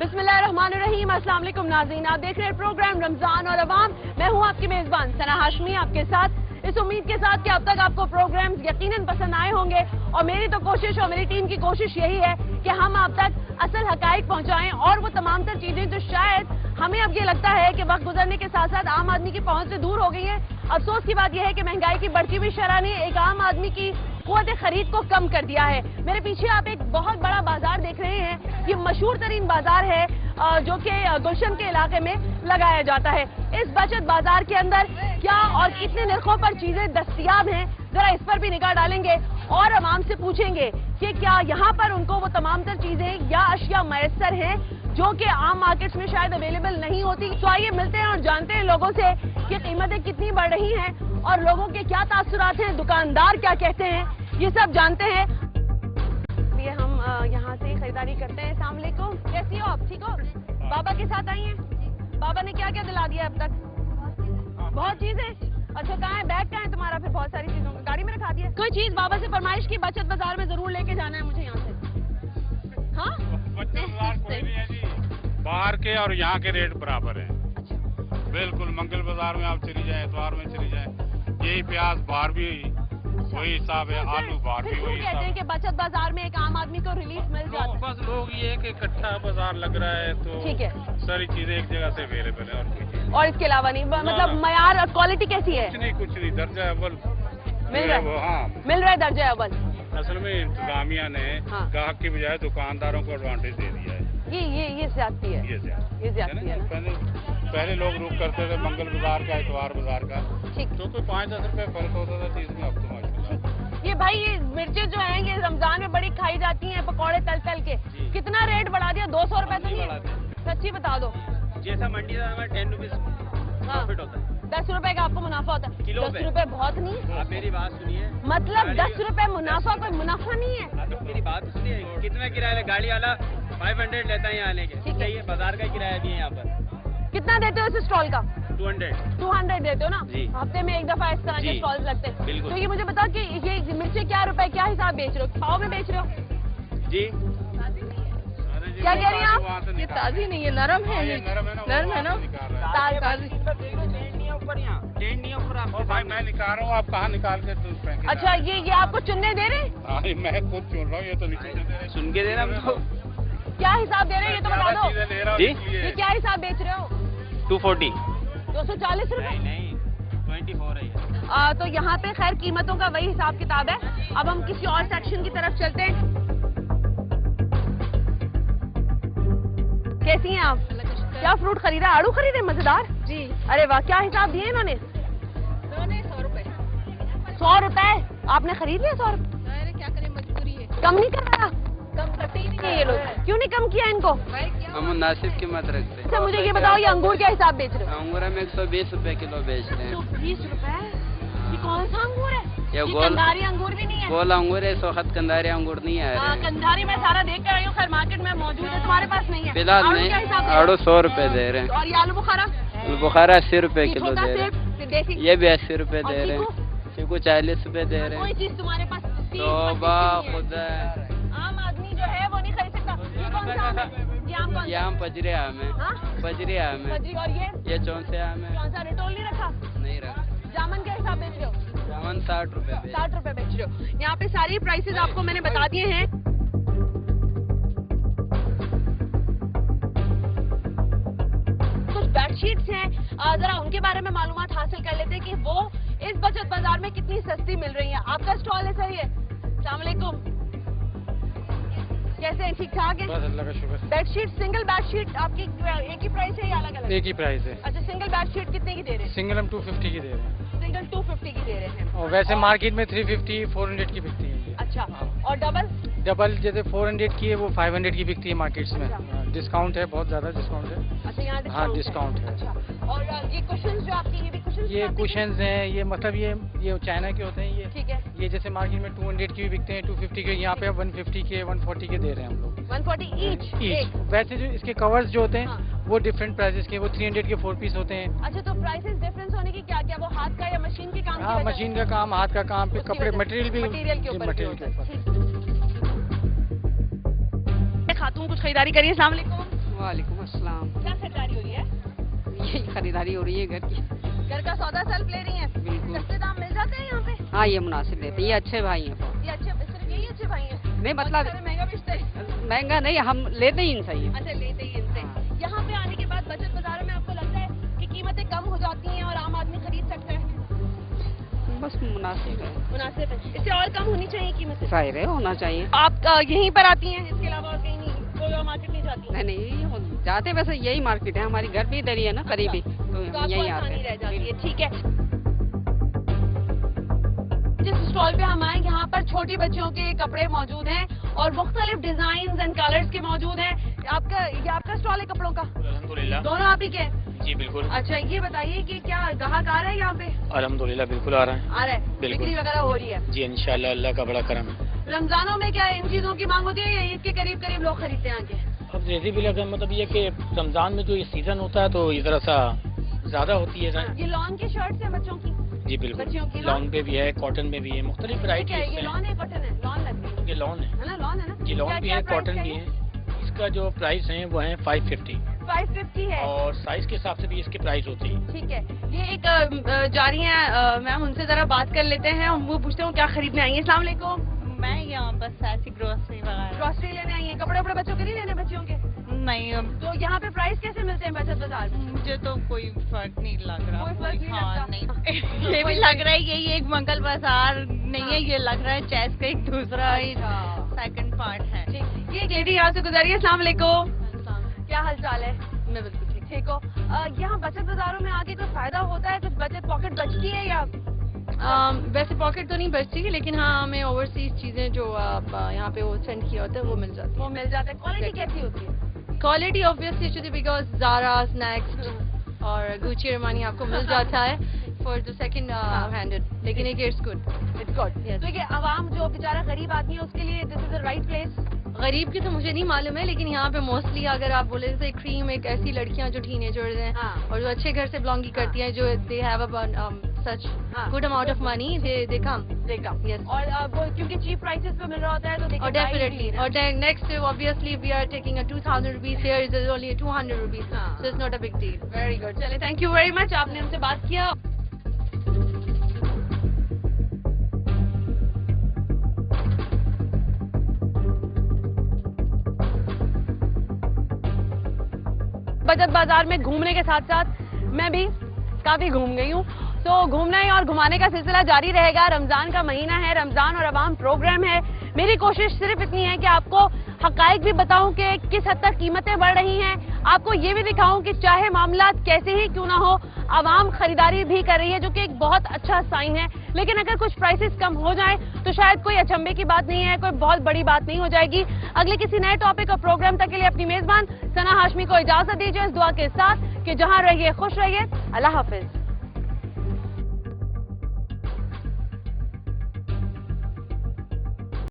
बिस्मिल्लाहिर्रहमानिर्रहीम। अस्सलाम वालेकुम नाज़रीन, आप देख रहे हैं प्रोग्राम रमजान और अवाम। मैं हूं आपकी मेजबान सना हाशमी, आपके साथ इस उम्मीद के साथ कि अब तक आपको प्रोग्राम्स यकीनन पसंद आए होंगे। और मेरी तो कोशिश और मेरी टीम की कोशिश यही है कि हम आप तक असल हकाइक पहुंचाएं और वो तमाम तर चीजें जो शायद हमें अब ये लगता है कि वक्त गुजरने के साथ साथ आम आदमी की पहुंच से दूर हो गई है। अफसोस की बात यह है कि महंगाई की बढ़ती हुई शरह ने एक आम आदमी की कुव्वत खरीद को कम कर दिया है। मेरे पीछे आप एक बहुत बड़ा बाजार देख रहे हैं। ये मशहूर तरीन बाजार है जो कि गुलशन के इलाके में लगाया जाता है। इस बचत बाजार के अंदर क्या और कितने निर्खों पर चीजें दस्तयाब हैं, जरा इस पर भी निगाह डालेंगे और आवाम से पूछेंगे कि क्या यहाँ पर उनको वो तमाम तर चीजें या अशिया मैसर हैं जो कि आम मार्केट्स में शायद अवेलेबल नहीं होती। तो आइए मिलते हैं और जानते हैं लोगों से कि कीमतें कितनी बढ़ रही हैं और लोगों के क्या तासुरात हैं, दुकानदार क्या कहते हैं, ये सब जानते हैं। ये हम यहाँ से खरीदारी करते हैं। अस्सलाम वालेकुम, कैसी हो आप? ठीक हो? बाबा के साथ आई हैं? बाबा ने क्या क्या दिला दिया अब तक? बहुत चीजें। अच्छा, कहाँ है बैग? कहाँ है तुम्हारा? फिर बहुत सारी चीजों को गाड़ी में रखा दिया। कोई चीज बाबा से फरमाइश की बचत बाजार में जरूर लेके जाना है मुझे यहाँ से। हाँ, बचत बाजार कोई नहीं है जी, बाहर के और यहाँ के रेट बराबर है। अच्छा, बिल्कुल मंगल बाजार में आप चली जाए, इतवार में चली जाए, यही प्याज बाहर भी वही हिसाब है, आलू बाहर भी वही कहते हैं कि बचत बाजार में एक आम आदमी को रिलीफ मिल जाता है। बस लोग ये कि इकट्ठा बाजार लग रहा है तो ठीक है, सारी चीजें एक जगह से अवेलेबल है और कोई चीज और इसके अलावा नहीं। मतलब मयार और क्वालिटी कैसी है? कुछ नहीं दर्जा अव्वल मिल रहा है। हाँ, मिल रहा है दर्जा अव्वल। असल में इंतजामिया ने हाँ। ग्राहक की बजाय दुकानदारों को एडवांटेज दे दिया है। ये ज्यादती है, ये ज्यादती है ना? पहले लोग रुक करते थे मंगल बाजार का, इतवार बाजार का, ठीक। तो कोई 5-10 रुपए फर्क होता था चीज में। अब तो माशाल्लाह ये भाई ये मिर्चें जो हैं ये रमजान में बड़ी खाई जाती हैं, पकौड़े तल तल के। कितना रेट बढ़ा दिया? 200 रुपए तो नहीं है? सच्ची बता दो। जैसा मंडी का हमारा 10 रुपीज प्रॉफिट होता है। 10 रुपए का आपको मुनाफा होता है? किलो 10 रुपए बहुत नहीं। आप मेरी बात सुनिए। मतलब 10 रुपए मुनाफा कोई मुनाफा नहीं है। आप मेरी बात सुनिए। कितना किराया है? गाड़ी वाला 500 लेता है यहाँ आने के। ठीक है। ये बाजार का किराया भी है यहाँ पर। कितना देते हो इस स्टॉल का? 200 देते हो ना? जी। हफ्ते में एक दफा इस तरह के जी। स्टॉल्स लगते हैं। बिल्कुल। तो ये मुझे बताओ कि ये मिर्चें क्या रुपए क्या हिसाब बेच रहे हो? पाव में बेच रहे हो? जी। क्या कह रही हैं आप? ये ताजी नहीं है, नरम है। नरम है ना? ताजी। ऊपर यहाँ टेंट नहीं है ऊपर। आप भाई मैं निकाल रहा हूँ, आप कहाँ निकाल के तुम फेंके? अच्छा, ये आपको चुनने दे रहे हैं? हाँ, मैं खुद चुन रहा हूँ, ये तो नहीं चुनने दे रहे। सुन के देना हमको। क्या हिसाब दे रहे हैं ये तो बता दो। चीजें ले रहा हूँ जी? इसलिए। ये क्या हिसाब बेच रहे हो? 240। 240 रुपए? नहीं 24 है ये। तो यहाँ पे खैर कीमतों का वही हिसाब किताब है। अब हम किसी और सेक्शन की तरफ चलते हैं। कैसी हैं आप? क्या फ्रूट खरीदा? आड़ू खरीदे? मजेदार जी। अरे वाह, क्या हिसाब दिए इन्होंने? 100 रुपए। 100 रुपए आपने खरीद लिया? 100 रुपए? अरे क्या करें, मजबूरी है। कम नहीं कर रहा? कम करते ही नहीं नहीं ये लोग क्यों नहीं कम किया इनको? हम मुनासिब कीमत रखते हैं। अच्छा मुझे ये बताओ, ये अंगूर क्या हिसाब बेच रहे हो? अंगूर हम 120 रुपए किलो बेचते हैं। 120 रुपए? ये कौन सा अंगूर है? ये गोल कंधारी अंगूर भी नहीं है? गोल अंगूर है, सोखत कंधारी अंगूर नहीं है। कंधारी मैं सारा देख कर आई हूँ, खैर मार्केट में मौजूद है, तुम्हारे पास नहीं है? फिलहाल आड़ू नहीं, क्या हिसाब दे रहे हो? आड़ू 100 रुपए दे रहे हैं। और ये आलू बुखारा? बुखारा 80 रुपए ये किलो छोटा दे रहे सेब, हैं। देसी? ये भी 80 रुपए और दे रहे चीकू? हैं। चीकू 40 रुपए दे रहे कोई हैं। चीज तुम्हारे पास 30-25 तौबा की नहीं है। खुदा, आम आदमी जो है वो नहीं खरीद सकता। ये कौन सा आम है? ये आम कौन ये सा? आम पजरे आम है। हाँ? पजरे आम है। फजरी। और ये चौंसे आम है। कौन सा? रिटोल नहीं रखा? नहीं रखा। जामन क्या हिसाब बेच रहे हो? जामुन 60 रुपए। 60 रुपए बेच रहे हो। यहाँ पे सारी प्राइसेस आपको मैंने बता दिए हैं। कुछ बेडशीट्स हैं, जरा उनके बारे में मालूमात हासिल कर लेते हैं कि वो इस बचत बाजार में कितनी सस्ती मिल रही है। आपका स्टॉल है, सही है? अस्सलाम वालेकुम, कैसे हैं? ठीक ठाक है? बस अल्लाह का शुक्र। बेडशीट, सिंगल बेडशीट आपकी एक ही प्राइस है या अलग अलग? एक ही प्राइस है। अच्छा, सिंगल बेडशीट कितने की दे रहे हैं? सिंगल हम 250 की दे रहे हैं सिंगल 250 की दे रहे हैं। और वैसे मार्केट में 350 400 की बिकती है ये। अच्छा, और डबल? डबल जैसे 400 की है वो 500 की बिकती है मार्केट्स में। अच्छा। डिस्काउंट है, बहुत ज्यादा डिस्काउंट है। अच्छा, यहाँ हाँ, डिस्काउंट है। अच्छा, और ये कुशन्स जो आपकी, ये भी कुशन्स? ये कुशन्स हैं, ये मतलब ये चाइना के होते हैं। ठीक है। ये जैसे मार्केट में 200 की भी बिकते हैं, 250 के, यहाँ पे 150 के 140 के दे रहे हैं हम लोग। 140 ईच? वैसे जो इसके कवर्स जो होते हैं हाँ। वो डिफरेंट प्राइसेस के, वो 300 के 4 पीस होते हैं। अच्छा, तो प्राइसेस डिफरेंस होने की क्या क्या, वो हाथ का या मशीन के काम की हाँ, वजह से? मशीन का काम, हाथ का काम, फिर उसकी कपड़े, वजह से? मटेरियल भी, मटेरियल के ऊपर भी मटेरियल होता के है। ऊपर। ठीक। खातून कुछ खरीदारी करिए। अस्सलाम वालेकुम। वालेकुम अस्सलाम। क्या खरीदारी हो रही है? यही खरीदारी हो रही है घर की। घर का सौदा सेल्फ ले रही हैं? बिल्कुल। सस्ते दाम मिल जाते हैं यहाँ पे? हाँ, ये मुनासिब लेते हैं, ये अच्छे भाई हैं बहुत। ये अच्छे, सिर्फ यही अच्छे भाई हैं? नहीं, मतलब महंगा बेचते हैं? महंगा नहीं, हम लेते ही इनसे ही हैं। अच्छा, लेते ही इनसे। यहाँ पे आने के बाद बचत बाजारों में आपको लगता है कि कीमतें कम हो जाती हैं और आम आदमी खरीद सकता है? बस मुनासिब है, मुनासिब है। इससे और कम होनी चाहिए कीमतें? जाहिर है होना चाहिए। आप यहीं पर आती हैं, इसके अलावा और कहीं नहीं, कोई और मार्केट नहीं जाती? नहीं नहीं, जाते वैसे यही मार्केट है, हमारी घर भी इधर ही है ना, करीबी, तो तो हम यही आपको आते आसानी रह जाती है। हैं। ठीक है। जिस स्टॉल पे हम आए, यहाँ पर छोटी बच्चियों के कपड़े मौजूद हैं और मुख्तलिफ डिजाइन एंड कलर्स के मौजूद हैं। ये आपका स्टॉल है कपड़ों का? अल्हम्दुलिल्लाह। दोनों आप ही के? जी बिल्कुल। अच्छा, ये बताइए कि क्या ग्राहक आ रहा है यहाँ पे? अल्हम्दुलिल्लाह बिल्कुल आ रहा है। आ रहा है? बिल्कुल। बिक्री वगैरह हो रही है? जी इंशाल्लाह, अल्लाह का बड़ा करम है। रमजानों में क्या इन चीजों की मांग होती है या ईद के करीब करीब लोग खरीदते हैं आके? अब जैसे भी लगा, मतलब ये कि रमजान में जो ये सीजन होता है तो ये जरा सा ज्यादा होती है। ये लॉन की शर्ट्स है बच्चों की? जी बच्चियों की बिल्कुल। लॉन? लॉन पे भी है, कॉटन में भी है, मुख्तलिफ क्या वैरायटी है ये? लॉन है कॉटन है? लॉन लग रही ये लॉन है ना? लॉन है ना? जी लॉन भी क्या है, प्राइस कॉटन भी है। इसका जो प्राइस है वो है 550 550 है। और साइज के हिसाब से भी इसके प्राइस होते हैं। ठीक है। ये एक जा रही हैं मैम, उनसे जरा बात कर लेते हैं, वो पूछते हैं क्या खरीदने आई हैं। अस्सलाम वालेकुम। मैं यहाँ बस ऐसी ग्रोसरी वगैरह। ग्रोसरी लेने आई हैं? कपड़े वपड़े बच्चों के नहीं लेने? बच्चियों के नहीं, अब तो यहाँ पे प्राइस कैसे मिलते हैं बचत बाजार में? मुझे तो कोई फर्क नहीं लग रहा। कोई फर्क नहीं हाँ, लगता? नहीं। ये भी लग रहा है कि ये एक मंगल बाजार नहीं है, ये लग रहा है चेस का एक दूसरा सेकंड पार्ट है। ठीक। ये एक लेडी यहाँ से गुजरी है। अस्सलाम वालेकुम। क्या हाल चाल है? मैं बिल्कुल ठीक हो। यहाँ बचत बाजारों में आके कुछ फायदा होता है? कुछ बचत पॉकेट बचती है या? वैसे पॉकेट तो नहीं बचती है, लेकिन हाँ हमें ओवरसीज चीजें जो यहाँ पे वो सेंड किया होता है वो मिल जाती है। वो मिल जाता है। क्वालिटी कैसी होती है? Quality obviously should because Zara, snacks और गुची अरमानी आपको मिल जाता है फॉर द सेकंड हैंडेड, लेकिन एक इट्स गुड। तो ये आवाम जो बेचारा गरीब आदमी है उसके लिए this is the right place? गरीब की तो मुझे नहीं मालूम है, लेकिन यहाँ पे मोस्टली अगर आप बोले जैसे क्रीम, एक ऐसी लड़कियाँ जो टीनेजर्स हैं और जो अच्छे घर से बिलोंगिंग करती हैं, जो they have such good amount of money, they come. Yes. और वो क्योंकि चीप प्राइसेस पे मिल रहा होता है तो और डेफिनेटली। और next obviously we are taking a 2000 rupees, here is only 200 rupees, so it's not a big deal. Very good. चलिए, थैंक यू वेरी मच, आपने हमसे बात किया। बचत बाजार में घूमने के साथ साथ मैं भी काफी घूम गई हूँ, तो घूमने और घुमाने का सिलसिला जारी रहेगा। रमजान का महीना है, रमजान और अवाम प्रोग्राम है। मेरी कोशिश सिर्फ इतनी है कि आपको हकाइक भी बताऊं कि किस हद तक कीमतें बढ़ रही हैं, आपको ये भी दिखाऊं कि चाहे मामला कैसे ही क्यों ना हो, आवाम खरीदारी भी कर रही है, जो कि एक बहुत अच्छा साइन है। लेकिन अगर कुछ प्राइसेस कम हो जाए तो शायद कोई अचंभे की बात नहीं है, कोई बहुत बड़ी बात नहीं हो जाएगी। अगले किसी नए टॉपिक और प्रोग्राम तक के लिए अपनी मेजबान सना हाशमी को इजाजत दीजिए, इस दुआ के साथ कि जहां रहिए खुश रहिए। अल्लाह हाफिज।